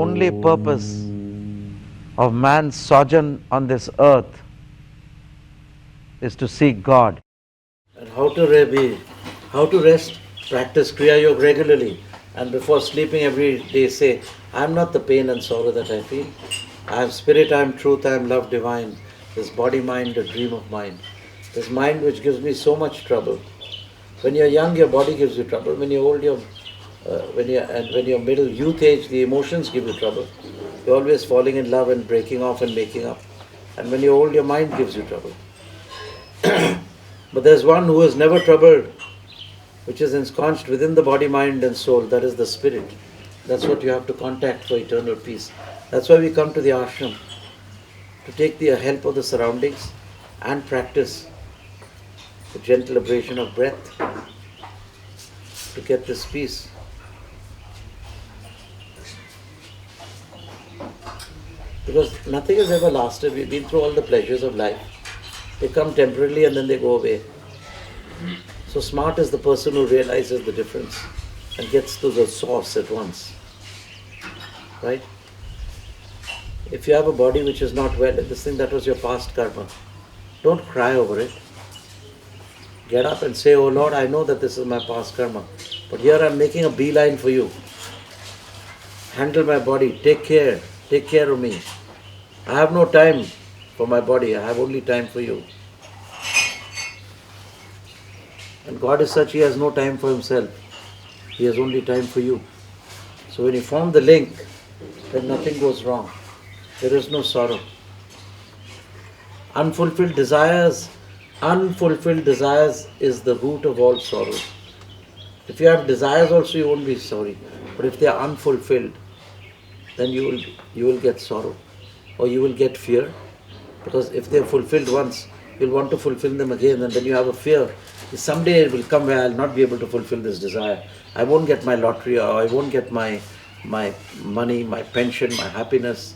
only purpose of man's sojourn on this earth is to seek God. And how to rest, practice Kriya Yoga regularly. And before sleeping every day say, I am not the pain and sorrow that I feel. I am spirit, I am truth, I am love divine. This body, mind, a dream of mine. This mind which gives me so much trouble. When you're young, your body gives you trouble. When you're old, when you're middle youth age, the emotions give you trouble. You're always falling in love and breaking off and making up. And when you're old, your mind gives you trouble. But there's one who is never troubled, which is ensconced within the body, mind and soul. That is the spirit. That's what you have to contact for eternal peace. That's why we come to the ashram, to take the help of the surroundings and practice the gentle abrasion of breath to get this peace. Because nothing has ever lasted. We've been through all the pleasures of life. They come temporarily and then they go away. So smart is the person who realizes the difference and gets to the source at once. Right? If you have a body which is not well, this thing that was your past karma, don't cry over it. Get up and say, oh Lord, I know that this is my past karma, but here I'm making a beeline for you. Handle my body, take care of me. I have no time for my body, I have only time for you. And God is such, He has no time for Himself. He has only time for you. So when you form the link, then nothing goes wrong. There is no sorrow. Unfulfilled desires is the root of all sorrows. If you have desires also, you won't be sorry. But if they are unfulfilled, then you will get sorrow. Or you will get fear. Because if they are fulfilled once, you'll want to fulfill them again, and then you have a fear. Someday it will come where I'll not be able to fulfill this desire. I won't get my lottery, or I won't get my money, my pension, my happiness,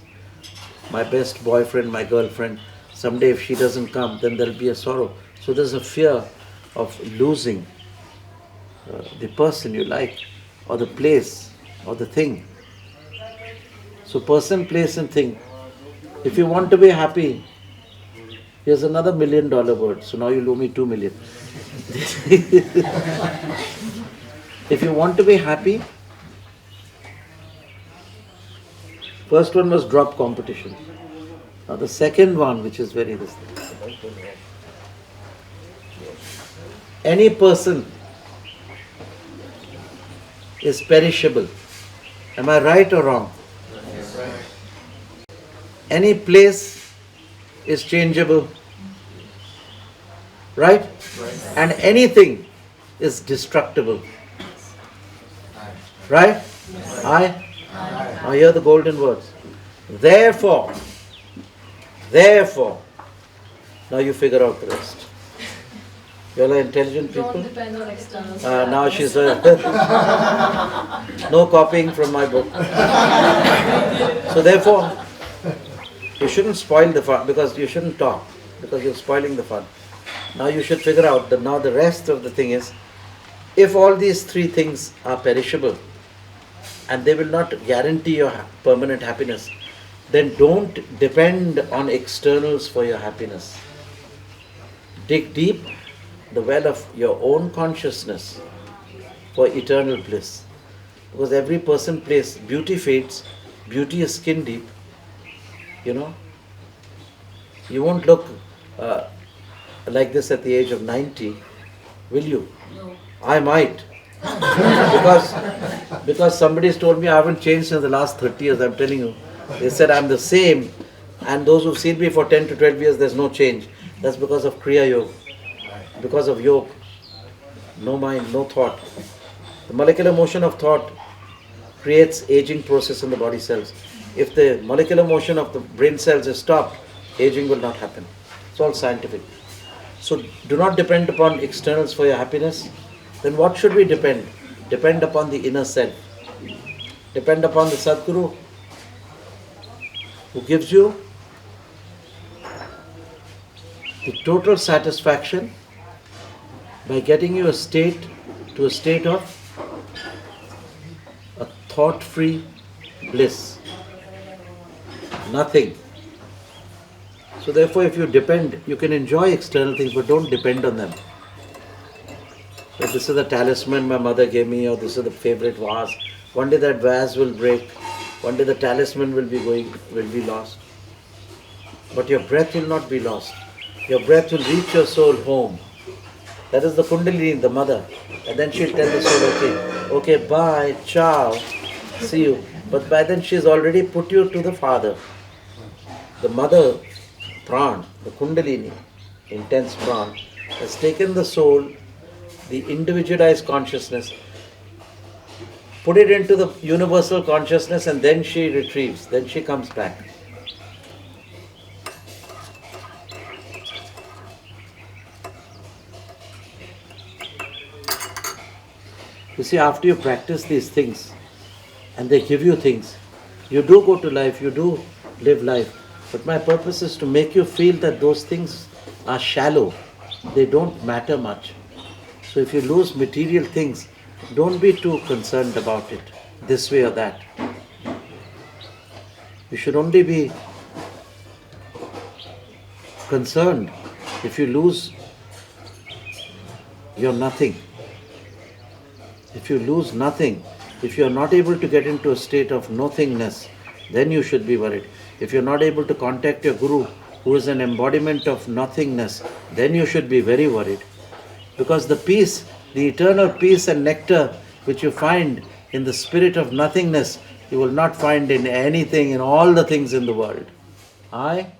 my best boyfriend, my girlfriend. Someday if she doesn't come, then there'll be a sorrow. So there's a fear of losing the person you like, or the place, or the thing. So person, place and thing. If you want to be happy, here's another $1 million word. So now you owe me 2 million. If you want to be happy, first one was drop competition. Now the second one, which is very this thing. Any person is perishable. Am I right or wrong? Any place is changeable. Right? And anything is destructible. Right? I? Now hear the golden words. Therefore, now you figure out the rest. You all are intelligent people? Don't depend on external Now she's no copying from my book. So therefore, you shouldn't spoil the fun, because you shouldn't talk, because you're spoiling the fun. Now you should figure out that now the rest of the thing is, if all these three things are perishable and they will not guarantee your permanent happiness, then don't depend on externals for your happiness. Dig deep the well of your own consciousness for eternal bliss. Because every person plays, beauty fades, beauty is skin deep. You know, you won't look like this at the age of 90, will you? No. I might. because somebody's told me I haven't changed in the last 30 years, I'm telling you. They said I'm the same, and those who've seen me for 10 to 12 years, there's no change. That's because of Kriya Yoga. Because of yoga. No mind, no thought. The molecular motion of thought creates aging process in the body cells. If the molecular motion of the brain cells is stopped, aging will not happen. It's all scientific. So do not depend upon externals for your happiness. Then what should we depend? Depend upon the inner self. Depend upon the Sadguru who gives you the total satisfaction by getting you a state of a thought-free bliss. Nothing. So therefore, if you depend, you can enjoy external things, but don't depend on them. But this is the talisman my mother gave me, or this is the favorite vase. One day that vase will break. One day the talisman will be lost. But your breath will not be lost. Your breath will reach your soul home. That is the Kundalini, the mother. And then she'll tell the soul, okay, bye, ciao, see you. But by then she's already put you to the father. The mother, Pran, the Kundalini, intense Pran, has taken the soul, the individualized consciousness, put it into the universal consciousness, and then she retrieves, then she comes back. You see, after you practice these things, and they give you things, you do go to life, you do live life. But my purpose is to make you feel that those things are shallow. They don't matter much. So if you lose material things, don't be too concerned about it, this way or that. You should only be concerned if you lose your nothing. If you lose nothing, if you are not able to get into a state of nothingness, then you should be worried. If you are not able to contact your Guru, who is an embodiment of nothingness, then you should be very worried. Because the peace, the eternal peace and nectar which you find in the spirit of nothingness, you will not find in anything, in all the things in the world. I